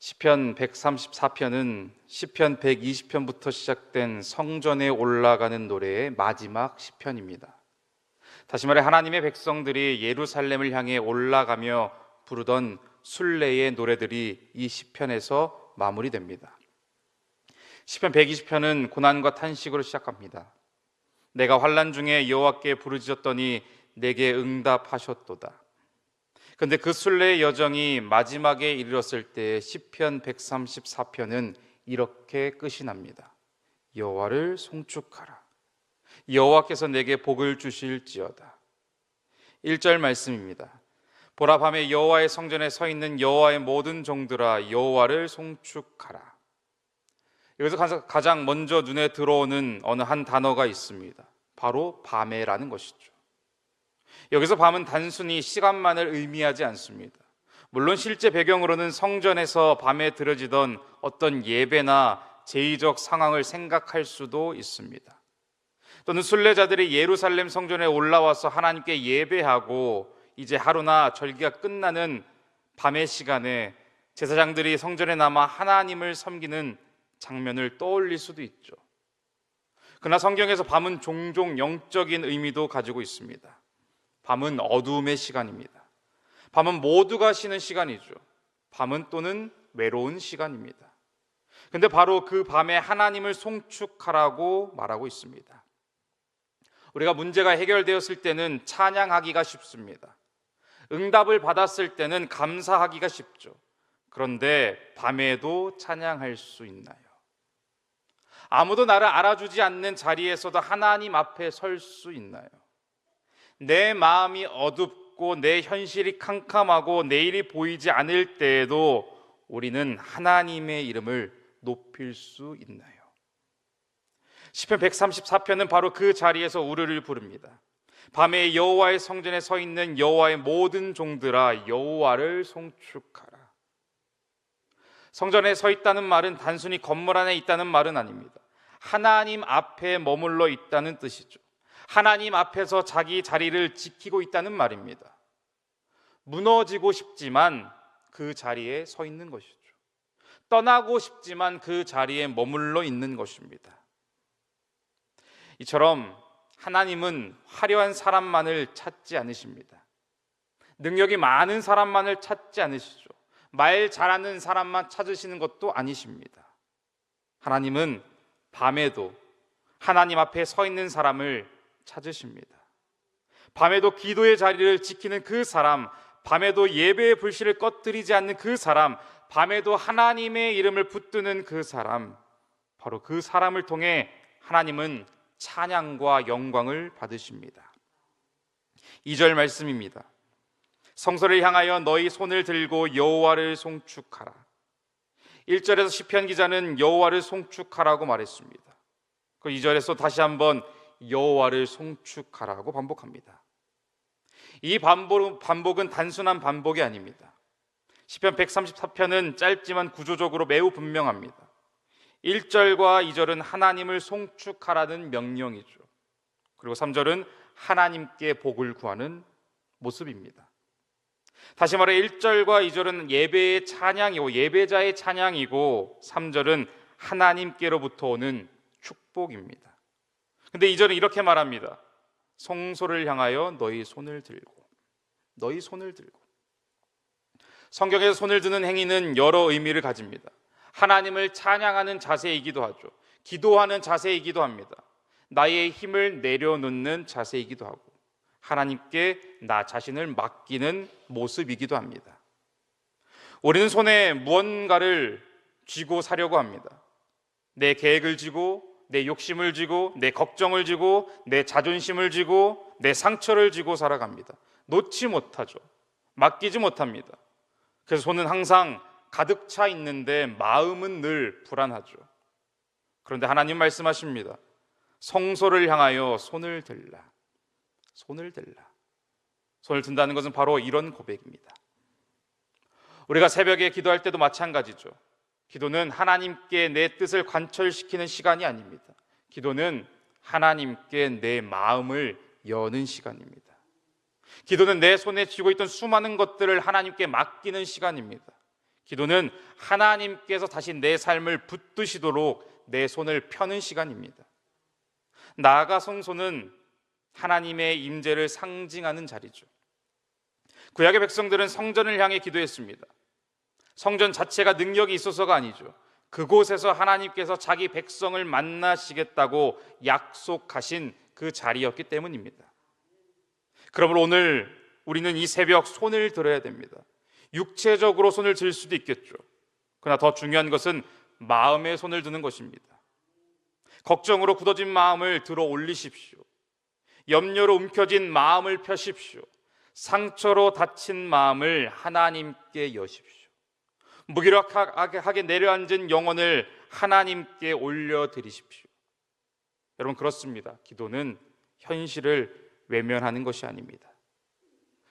시편 134편은 시편 120편부터 시작된 성전에 올라가는 노래의 마지막 시편입니다. 다시 말해 하나님의 백성들이 예루살렘을 향해 올라가며 부르던 순례의 노래들이 이 시편에서 마무리됩니다. 시편 120편은 고난과 탄식으로 시작합니다. 내가 환난 중에 여호와께 부르짖었더니 내게 응답하셨도다. 그런데 그 순례의 여정이 마지막에 이르렀을 때 시편 134편은 이렇게 끝이 납니다. 여호와를 송축하라. 여호와께서 내게 복을 주실지어다. 1절 말씀입니다. 보라, 밤에 여호와의 성전에 서 있는 여호와의 모든 종들아, 여호와를 송축하라. 여기서 가장 먼저 눈에 들어오는 어느 한 단어가 있습니다. 바로 밤에라는 것이죠. 여기서 밤은 단순히 시간만을 의미하지 않습니다. 물론 실제 배경으로는 성전에서 밤에 드려지던 어떤 예배나 제의적 상황을 생각할 수도 있습니다. 또는 순례자들이 예루살렘 성전에 올라와서 하나님께 예배하고 이제 하루나 절기가 끝나는 밤의 시간에 제사장들이 성전에 남아 하나님을 섬기는 장면을 떠올릴 수도 있죠. 그러나 성경에서 밤은 종종 영적인 의미도 가지고 있습니다. 밤은 어두움의 시간입니다. 밤은 모두가 쉬는 시간이죠. 밤은 또는 외로운 시간입니다. 그런데 바로 그 밤에 하나님을 송축하라고 말하고 있습니다. 우리가 문제가 해결되었을 때는 찬양하기가 쉽습니다. 응답을 받았을 때는 감사하기가 쉽죠. 그런데 밤에도 찬양할 수 있나요? 아무도 나를 알아주지 않는 자리에서도 하나님 앞에 설 수 있나요? 내 마음이 어둡고 내 현실이 캄캄하고 내일이 보이지 않을 때에도 우리는 하나님의 이름을 높일 수 있나요? 시편 134편은 바로 그 자리에서 우리를 부릅니다. 밤에 여호와의 성전에 서 있는 여호와의 모든 종들아, 여호와를 송축하라. 성전에 서 있다는 말은 단순히 건물 안에 있다는 말은 아닙니다. 하나님 앞에 머물러 있다는 뜻이죠. 하나님 앞에서 자기 자리를 지키고 있다는 말입니다. 무너지고 싶지만 그 자리에 서 있는 것이죠. 떠나고 싶지만 그 자리에 머물러 있는 것입니다. 이처럼 하나님은 화려한 사람만을 찾지 않으십니다. 능력이 많은 사람만을 찾지 않으시죠. 말 잘하는 사람만 찾으시는 것도 아니십니다. 하나님은 밤에도 하나님 앞에 서 있는 사람을 찾으십니다. 밤에도 기도의 자리를 지키는 그 사람, 밤에도 예배의 불씨를 꺼뜨리지 않는 그 사람, 밤에도 하나님의 이름을 붙드는 그 사람, 바로 그 사람을 통해 하나님은 찬양과 영광을 받으십니다. 2절 말씀입니다. 성소를 향하여 너희 손을 들고 여호와를 송축하라. 1절에서 시편 기자는 여호와를 송축하라고 말했습니다. 그 2절에서 다시 한번 여호와를 송축하라고 반복합니다. 이 반복은 단순한 반복이 아닙니다. 시편 134편은 짧지만 구조적으로 매우 분명합니다. 1절과 2절은 하나님을 송축하라는 명령이죠. 그리고 3절은 하나님께 복을 구하는 모습입니다. 다시 말해 1절과 2절은 예배의 찬양이고 예배자의 찬양이고 3절은 하나님께로부터 오는 축복입니다. 근데 2절은 이렇게 말합니다. 성소를 향하여 너희 손을 들고. 너희 손을 들고. 성경에서 손을 드는 행위는 여러 의미를 가집니다. 하나님을 찬양하는 자세이기도 하죠. 기도하는 자세이기도 합니다. 나의 힘을 내려놓는 자세이기도 하고 하나님께 나 자신을 맡기는 모습이기도 합니다. 우리는 손에 무언가를 쥐고 사려고 합니다. 내 계획을 쥐고 내 욕심을 쥐고 내 걱정을 쥐고 내 자존심을 쥐고 내 상처를 쥐고 살아갑니다. 놓지 못하죠. 맡기지 못합니다. 그래서 손은 항상 가득 차 있는데 마음은 늘 불안하죠. 그런데 하나님 말씀하십니다. 성소를 향하여 손을 들라. 손을 들라. 손을 든다는 것은 바로 이런 고백입니다. 우리가 새벽에 기도할 때도 마찬가지죠. 기도는 하나님께 내 뜻을 관철시키는 시간이 아닙니다. 기도는 하나님께 내 마음을 여는 시간입니다. 기도는 내 손에 쥐고 있던 수많은 것들을 하나님께 맡기는 시간입니다. 기도는 하나님께서 다시 내 삶을 붙드시도록 내 손을 펴는 시간입니다. 나아가 성소는 하나님의 임재를 상징하는 자리죠. 구약의 백성들은 성전을 향해 기도했습니다. 성전 자체가 능력이 있어서가 아니죠. 그곳에서 하나님께서 자기 백성을 만나시겠다고 약속하신 그 자리였기 때문입니다. 그러므로 오늘 우리는 이 새벽 손을 들어야 됩니다. 육체적으로 손을 들 수도 있겠죠. 그러나 더 중요한 것은 마음의 손을 드는 것입니다. 걱정으로 굳어진 마음을 들어 올리십시오. 염려로 움켜진 마음을 펴십시오. 상처로 다친 마음을 하나님께 여십시오. 무기력하게 내려앉은 영혼을 하나님께 올려드리십시오. 여러분, 그렇습니다. 기도는 현실을 외면하는 것이 아닙니다.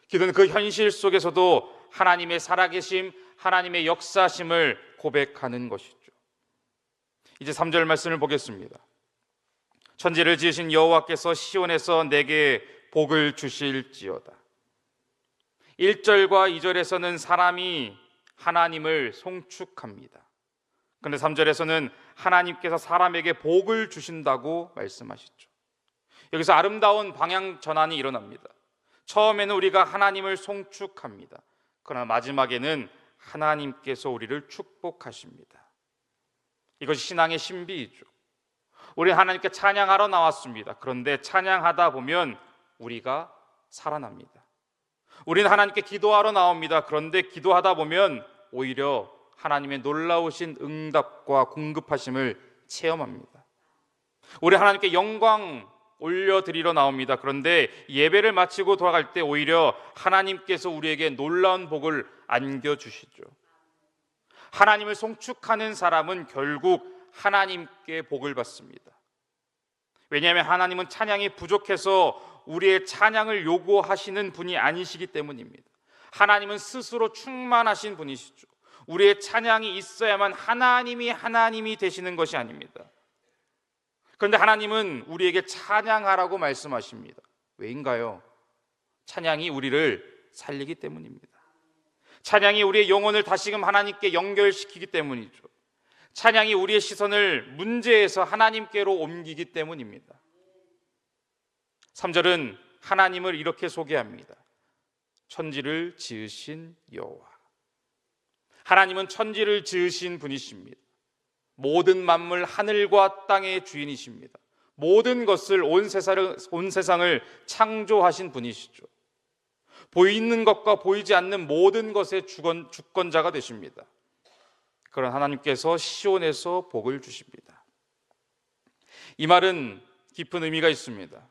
기도는 그 현실 속에서도 하나님의 살아계심, 하나님의 역사심을 고백하는 것이죠. 이제 3절 말씀을 보겠습니다. 천지를 지으신 여호와께서 시온에서 내게 복을 주실지어다. 1절과 2절에서는 사람이 하나님을 송축합니다. 그런데 3절에서는 하나님께서 사람에게 복을 주신다고 말씀하시죠. 여기서 아름다운 방향 전환이 일어납니다. 처음에는 우리가 하나님을 송축합니다. 그러나 마지막에는 하나님께서 우리를 축복하십니다. 이것이 신앙의 신비이죠. 우리 하나님께 찬양하러 나왔습니다. 그런데 찬양하다 보면 우리가 살아납니다. 우리는 하나님께 기도하러 나옵니다. 그런데 기도하다 보면 오히려 하나님의 놀라우신 응답과 공급하심을 체험합니다. 우리 하나님께 영광 올려드리러 나옵니다. 그런데 예배를 마치고 돌아갈 때 오히려 하나님께서 우리에게 놀라운 복을 안겨주시죠. 하나님을 송축하는 사람은 결국 하나님께 복을 받습니다. 왜냐하면 하나님은 찬양이 부족해서 우리의 찬양을 요구하시는 분이 아니시기 때문입니다. 하나님은 스스로 충만하신 분이시죠. 우리의 찬양이 있어야만 하나님이 되시는 것이 아닙니다. 그런데 하나님은 우리에게 찬양하라고 말씀하십니다. 왜인가요? 찬양이 우리를 살리기 때문입니다. 찬양이 우리의 영혼을 다시금 하나님께 연결시키기 때문이죠. 찬양이 우리의 시선을 문제에서 하나님께로 옮기기 때문입니다. 3절은 하나님을 이렇게 소개합니다. 천지를 지으신 여호와. 하나님은 천지를 지으신 분이십니다. 모든 만물, 하늘과 땅의 주인이십니다. 모든 것을 온 세상을 창조하신 분이시죠. 보이는 것과 보이지 않는 모든 것의 주권자가 되십니다. 그런 하나님께서 시온에서 복을 주십니다. 이 말은 깊은 의미가 있습니다.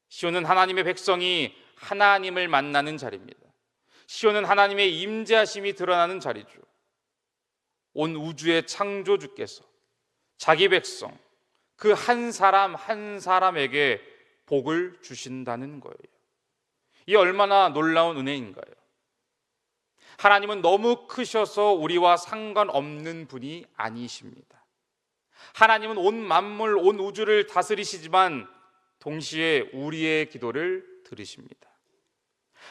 시온은 하나님의 백성이 하나님을 만나는 자리입니다. 시온은 하나님의 임재하심이 드러나는 자리죠. 온 우주의 창조주께서 자기 백성 그 한 사람 한 사람에게 복을 주신다는 거예요. 이 얼마나 놀라운 은혜인가요? 하나님은 너무 크셔서 우리와 상관없는 분이 아니십니다. 하나님은 온 만물, 온 우주를 다스리시지만 동시에 우리의 기도를 들으십니다.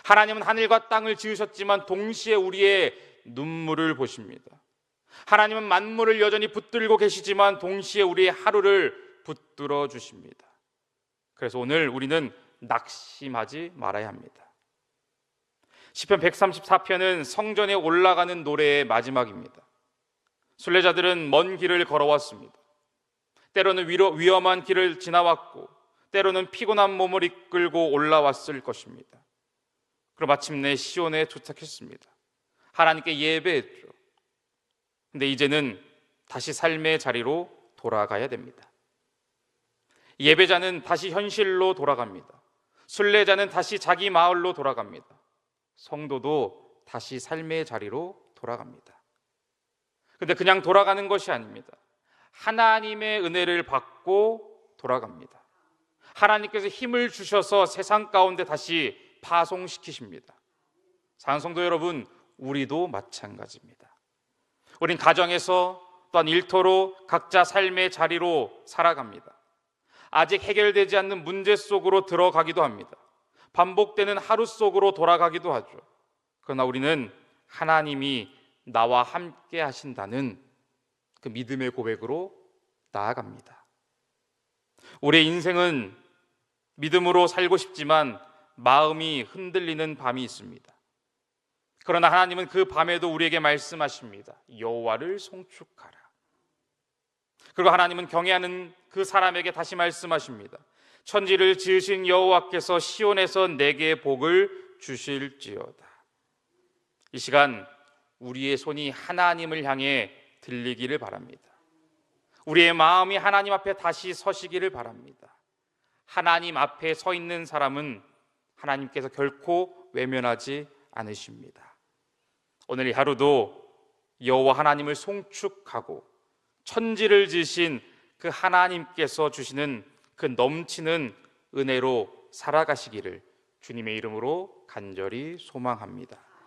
하나님은 하늘과 땅을 지으셨지만 동시에 우리의 눈물을 보십니다. 하나님은 만물을 여전히 붙들고 계시지만 동시에 우리의 하루를 붙들어 주십니다. 그래서 오늘 우리는 낙심하지 말아야 합니다. 시편 134편은 성전에 올라가는 노래의 마지막입니다. 순례자들은 먼 길을 걸어왔습니다. 때로는 위험한 길을 지나왔고 때로는 피곤한 몸을 이끌고 올라왔을 것입니다. 그리고 마침내 시온에 도착했습니다. 하나님께 예배했죠. 근데 이제는 다시 삶의 자리로 돌아가야 됩니다. 예배자는 다시 현실로 돌아갑니다. 순례자는 다시 자기 마을로 돌아갑니다. 성도도 다시 삶의 자리로 돌아갑니다. 근데 그냥 돌아가는 것이 아닙니다. 하나님의 은혜를 받고 돌아갑니다. 하나님께서 힘을 주셔서 세상 가운데 다시 파송시키십니다. 사랑하는 성도 여러분, 우리도 마찬가지입니다. 우린 가정에서 또한 일터로 각자 삶의 자리로 살아갑니다. 아직 해결되지 않는 문제 속으로 들어가기도 합니다. 반복되는 하루 속으로 돌아가기도 하죠. 그러나 우리는 하나님이 나와 함께 하신다는 그 믿음의 고백으로 나아갑니다. 우리의 인생은 믿음으로 살고 싶지만 마음이 흔들리는 밤이 있습니다. 그러나 하나님은 그 밤에도 우리에게 말씀하십니다. 여호와를 송축하라. 그리고 하나님은 경외하는 그 사람에게 다시 말씀하십니다. 천지를 지으신 여호와께서 시온에서 내게 복을 주실지어다. 이 시간 우리의 손이 하나님을 향해 들리기를 바랍니다. 우리의 마음이 하나님 앞에 다시 서시기를 바랍니다. 하나님 앞에 서 있는 사람은 하나님께서 결코 외면하지 않으십니다. 오늘 이 하루도 여호와 하나님을 송축하고 천지를 지으신 그 하나님께서 주시는 그 넘치는 은혜로 살아가시기를 주님의 이름으로 간절히 소망합니다.